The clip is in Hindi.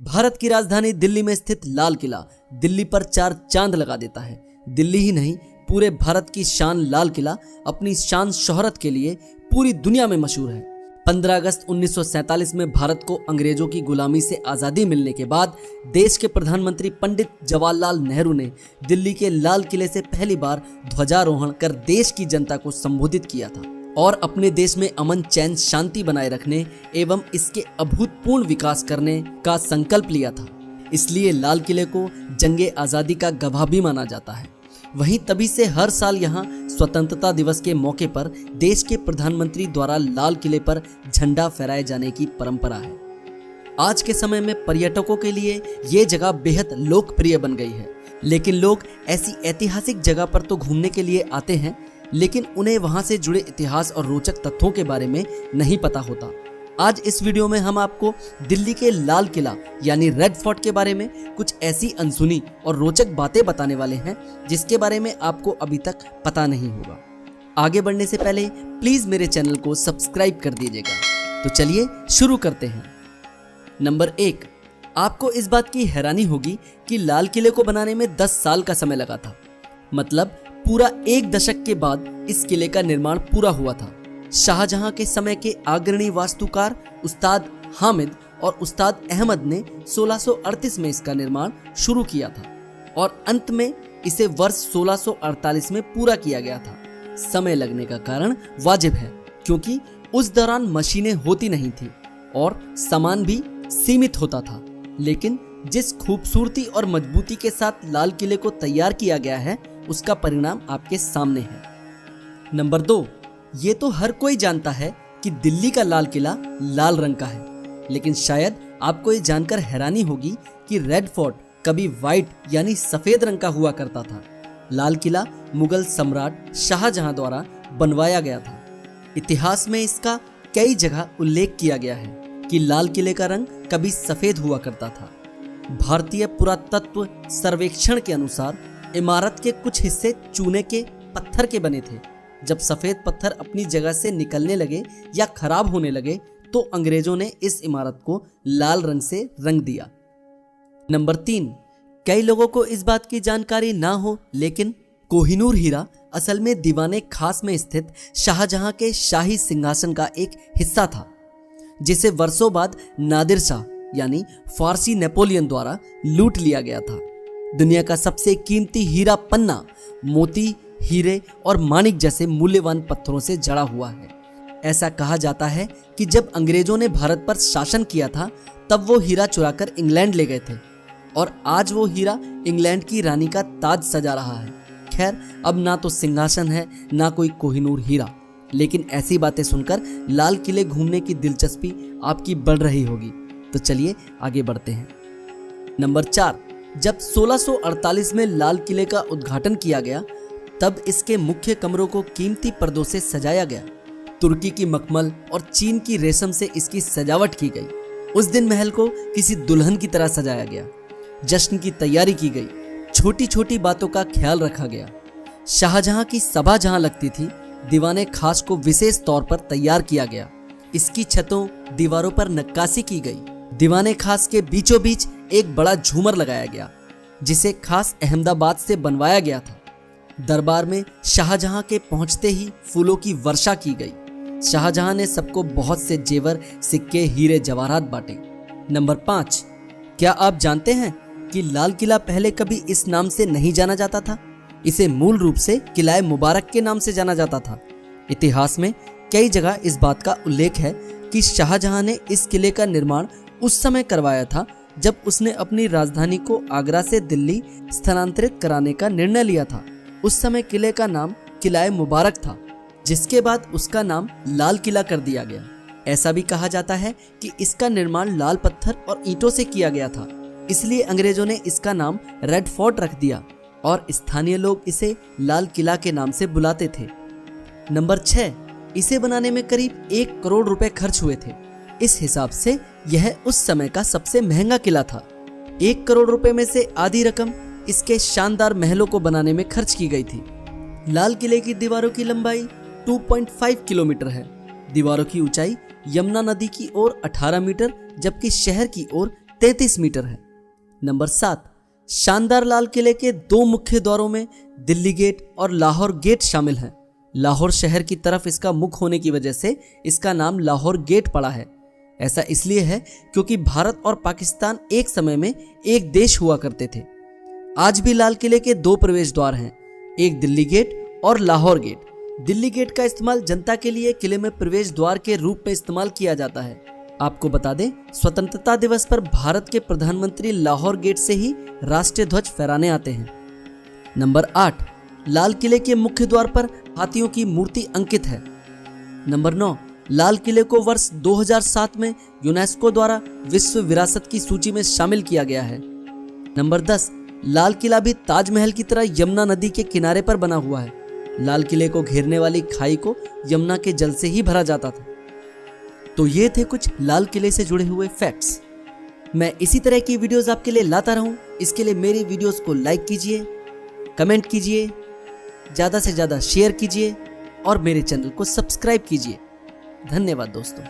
भारत की राजधानी दिल्ली में स्थित लाल किला दिल्ली पर चार चांद लगा देता है। दिल्ली ही नहीं, पूरे भारत की शान लाल किला अपनी शान शोहरत के लिए पूरी दुनिया में मशहूर है। 15 अगस्त 1947 में भारत को अंग्रेजों की गुलामी से आज़ादी मिलने के बाद देश के प्रधानमंत्री पंडित जवाहरलाल नेहरू ने दिल्ली के लाल किले से पहली बार ध्वजारोहण कर देश की जनता को संबोधित किया था और अपने देश में अमन चैन शांति बनाए रखने एवं इसके अभूतपूर्व विकास करने का संकल्प लिया था। इसलिए लाल किले को जंगे आज़ादी का गवाह भी माना जाता है। वहीं तभी से हर साल यहाँ स्वतंत्रता दिवस के मौके पर देश के प्रधानमंत्री द्वारा लाल किले पर झंडा फहराए जाने की परंपरा है। आज के समय में पर्यटकों के लिए ये जगह बेहद लोकप्रिय बन गई है, लेकिन लोग ऐसी ऐतिहासिक जगह पर तो घूमने के लिए आते हैं, लेकिन उन्हें वहां से जुड़े इतिहास और रोचक तथ्यों के बारे में नहीं पता होता। आज इस वीडियो में हम आपको दिल्ली के लाल किला यानी रेड फोर्ट के बारे में कुछ ऐसी अनसुनी और रोचक बातें बताने वाले हैं जिसके बारे में आपको अभी तक पता नहीं होगा। आगे बढ़ने से पहले प्लीज मेरे चैनल को सब्सक्राइब कर दीजिएगा। तो चलिए शुरू करते हैं। नंबर 1, आपको इस बात की हैरानी होगी कि लाल किले को बनाने में 10 साल का समय लगा था। मतलब पूरा 1 दशक के बाद इस किले का निर्माण पूरा हुआ था। शाहजहां के समय के अग्रणी वास्तुकार उस्ताद हामिद और उस्ताद अहमद ने 1638 में इसका निर्माण शुरू किया था और अंत में इसे वर्ष 1648 में पूरा किया गया था। समय लगने का कारण वाजिब है, क्योंकि उस दौरान मशीनें होती नहीं थी और सामान भी सीमित होता था। लेकिन जिस खूबसूरती और मजबूती के साथ लाल किले को तैयार किया गया है, उसका परिणाम आपके सामने है। नंबर 2, ये तो हर कोई जानता है कि दिल्ली का लाल किला लाल रंग का है, लेकिन शायद आपको ये जानकर हैरानी होगी कि रेड फोर्ट कभी व्हाइट यानी सफेद रंग का हुआ करता था। लाल किला मुगल सम्राट शाहजहां द्वारा बनवाया गया था। इतिहास में इसका कई जगह उल्लेख किया गया है कि लाल किले का रंग कभी सफेद हुआ करता था। भारतीय पुरातत्व सर्वेक्षण के अनुसार इमारत के कुछ हिस्से चूने के पत्थर के बने थे। जब सफेद पत्थर अपनी जगह से निकलने लगे या खराब होने लगे तो अंग्रेजों ने इस इमारत को लाल रंग से रंग दिया। नंबर 3, कई लोगों को इस बात की जानकारी ना हो, लेकिन कोहिनूर हीरा असल में दीवाने खास में स्थित शाहजहां के शाही सिंहासन का एक हिस्सा था, जिसे वर्षों बाद नादिर शाह यानी फारसी नेपोलियन द्वारा लूट लिया गया था। दुनिया का सबसे कीमती हीरा पन्ना मोती, हीरे और माणिक जैसे मूल्यवान पत्थरों से जड़ा हुआ है। ऐसा कहा जाता है कि जब अंग्रेजों ने भारत पर शासन किया था तब वो हीरा चुराकर इंग्लैंड ले गए थे और आज वो हीरा इंग्लैंड की रानी का ताज सजा रहा है। खैर, अब ना तो सिंहासन है ना कोई कोहिनूर हीरा, लेकिन ऐसी बातें सुनकर लाल किले घूमने की दिलचस्पी आपकी बढ़ रही होगी। तो चलिए आगे बढ़ते हैं। नंबर 4, जब 1648 में लाल किले का उद्घाटन किया गया तब इसके मुख्य कमरों को कीमती पर्दों से सजाया गया। तुर्की की मखमल और चीन की रेशम से इसकी सजावट की गई। उस दिन महल को किसी दुल्हन की तरह सजाया गया। जश्न की तैयारी की गई। छोटी छोटी बातों का ख्याल रखा गया। शाहजहां की सभा जहां लगती थी, दीवाने खास को विशेष तौर पर तैयार किया गया। इसकी छतों दीवारों पर नक्काशी की गई। दीवाने खास के बीचों बीच एक बड़ा झूमर लगाया गया, जिसे खास अहमदाबाद से बनवाया गया था। दरबार में शाहजहां के पहुंचते ही फूलों की वर्षा की गई। शाहजहां ने सबको बहुत से जेवर, सिक्के, हीरे जवाहरात बांटे। नंबर 5, क्या आप जानते हैं कि लाल किला पहले कभी इस नाम से नहीं जाना जाता था? इसे मूल रूप से किला मुबारक के नाम से जाना जाता था। इतिहास में कई जगह इस बात का उल्लेख है कि शाहजहां ने इस किले का निर्माण उस समय करवाया था जब उसने अपनी राजधानी को आगरा से दिल्ली स्थानांतरित कराने का निर्णय लिया था। उस समय किले का नाम किला मुबारक था, जिसके बाद उसका नाम लाल किला कर दिया गया। ऐसा भी कहा जाता है कि इसका निर्माण लाल पत्थर और ईंटों से किया गया था, इसलिए अंग्रेजों ने इसका नाम रेड फोर्ट रख दिया और स्थानीय लोग इसे लाल किला के नाम से बुलाते थे। नंबर 6, इसे बनाने में करीब 1 करोड़ रुपए खर्च हुए थे। इस हिसाब से यह उस समय का सबसे महंगा किला था। 1 करोड़ रुपए में से आधी रकम इसके शानदार महलों को बनाने में खर्च की गई थी। लाल किले की दीवारों की लंबाई 2.5 किलोमीटर है। दीवारों की ऊंचाई यमुना नदी की ओर 18 मीटर जबकि शहर की ओर 33 मीटर है। नंबर 7, शानदार लाल किले के 2 मुख्य द्वारों में दिल्ली गेट और लाहौर गेट शामिल हैं। लाहौर शहर की तरफ इसका मुख होने की वजह से इसका नाम लाहौर गेट पड़ा है। ऐसा इसलिए है क्योंकि भारत और पाकिस्तान एक समय में एक देश हुआ करते थे। आज भी लाल किले के 2 प्रवेश द्वार हैं, एक दिल्ली गेट और लाहौर गेट। दिल्ली गेट का इस्तेमाल जनता के लिए किले में प्रवेश द्वार के रूप में इस्तेमाल किया जाता है। आपको बता दें, स्वतंत्रता दिवस पर भारत के प्रधानमंत्री लाहौर गेट से ही राष्ट्रीय ध्वज फहराने आते हैं। नंबर 8, लाल किले के मुख्य द्वार पर हाथियों की मूर्ति अंकित है। नंबर 9, लाल किले को वर्ष 2007 में यूनेस्को द्वारा विश्व विरासत की सूची में शामिल किया गया है। नंबर 10, लाल किला भी ताजमहल की तरह यमुना नदी के किनारे पर बना हुआ है। लाल किले को घेरने वाली खाई को यमुना के जल से ही भरा जाता था। तो ये थे कुछ लाल किले से जुड़े हुए फैक्ट्स। मैं इसी तरह की वीडियोस आपके लिए लाता रहूं। इसके लिए मेरी वीडियोस को लाइक कीजिए, कमेंट कीजिए, ज़्यादा से ज़्यादा शेयर कीजिए और मेरे चैनल को सब्सक्राइब कीजिए। धन्यवाद दोस्तों।